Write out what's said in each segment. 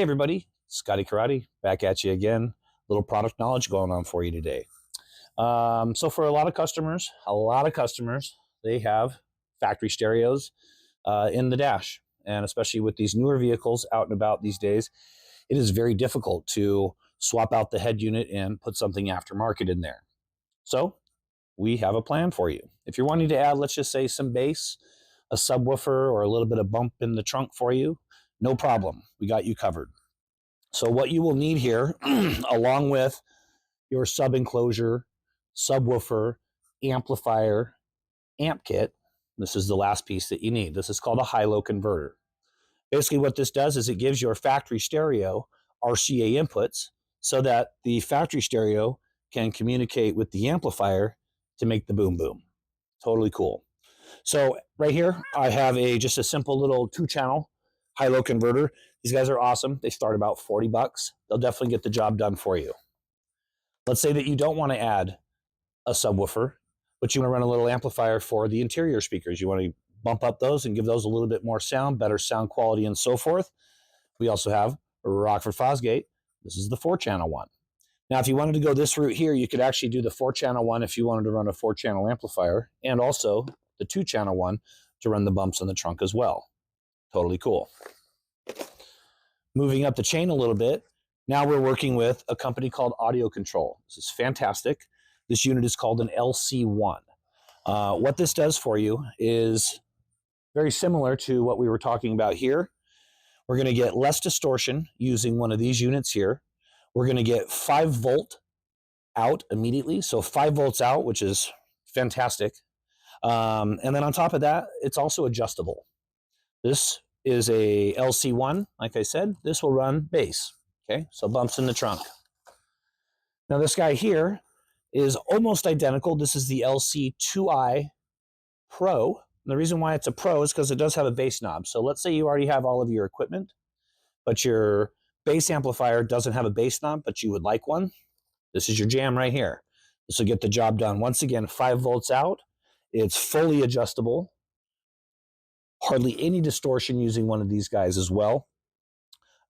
everybody, Scotty Karate back at you again. Little product knowledge going on for you today. So for a lot of customers, they have factory stereos in the dash. And especially with these newer vehicles out and about these days, it is very difficult to swap out the head unit and put something aftermarket in there. So we have a plan for you. If you're wanting to add, let's just say, some bass, a subwoofer, or a little bit of bump in the trunk for you, no problem. We got you covered. So what you will need here, along with your sub enclosure, subwoofer, amplifier, amp kit, this is the last piece that you need. This is called a high-low converter. Basically what this does is it gives your factory stereo RCA inputs so that the factory stereo can communicate with the amplifier to make the boom boom. Totally cool. So right here, I have just a simple little 2-channel high-low converter. These guys are awesome. They start about 40 bucks. They'll definitely get the job done for you. Let's say that you don't want to add a subwoofer, but you want to run a little amplifier for the interior speakers. You want to bump up those and give those a little bit more sound, better sound quality, and so forth. We also have a Rockford Fosgate. This is the 4-channel one. Now, if you wanted to go this route here, you could actually do the 4-channel one if you wanted to run a 4-channel amplifier, and also the 2-channel one to run the bumps in the trunk as well. Totally cool. Moving up the chain a little bit, now we're working with a company called Audio Control. This is fantastic. This unit is called an LC1. What this does for you is very similar to what we were talking about here. We're going to get less distortion using one of these units here. We're going to get 5 volt out immediately. So 5 volts out, which is fantastic. And then on top of that, it's also adjustable. This is a LC1. Like I said, this will run bass. Okay, so bumps in the trunk. Now this guy here is almost identical. This is the LC2i Pro. And the reason why it's a Pro is because it does have a bass knob. So let's say you already have all of your equipment, but your bass amplifier doesn't have a bass knob, but you would like one. This is your jam right here. This will get the job done. Once again, 5 volts out. It's fully adjustable. Hardly any distortion using one of these guys as well.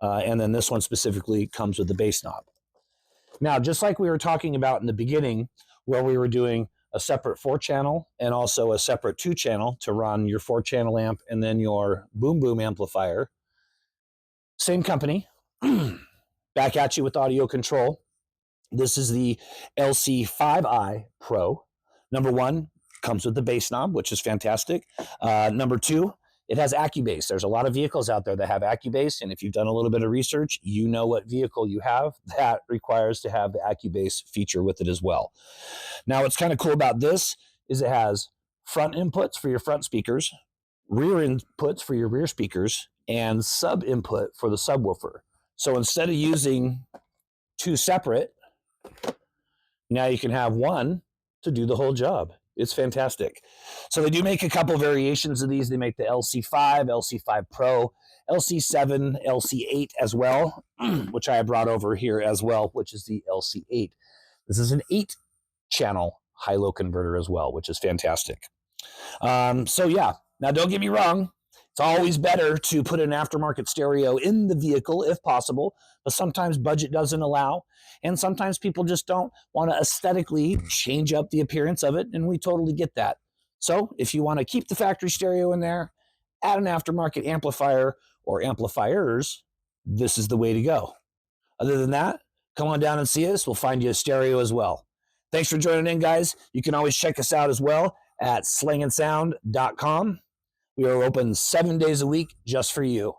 And then this one specifically comes with the bass knob. Now, just like we were talking about in the beginning, where we were doing a separate 4-channel and also a separate 2-channel to run your 4-channel amp and then your boom boom amplifier, same company, back at you with Audio Control. This is the LC5i Pro. Number 1, comes with the bass knob, which is fantastic. Number 2, it has AccuBass. There's a lot of vehicles out there that have AccuBass, and if you've done a little bit of research, you know what vehicle you have that requires to have the AccuBass feature with it as well. Now, what's kind of cool about this is it has front inputs for your front speakers, rear inputs for your rear speakers, and sub input for the subwoofer. So instead of using 2 separate, now you can have one to do the whole job. It's fantastic. So they do make a couple variations of these. They make the LC5, LC5 Pro, LC7, LC8 as well, which I have brought over here as well, which is the LC8. This is an 8-channel high-low converter as well, which is fantastic. So yeah, now don't get me wrong. It's always better to put an aftermarket stereo in the vehicle if possible, but sometimes budget doesn't allow, and sometimes people just don't want to aesthetically change up the appearance of it, and we totally get that. So if you want to keep the factory stereo in there, add an aftermarket amplifier or amplifiers, this is the way to go. Other than that, come on down and see us. We'll find you a stereo as well. Thanks for joining in, guys. You can always check us out as well at slingandsound.com. We are open 7 days a week just for you.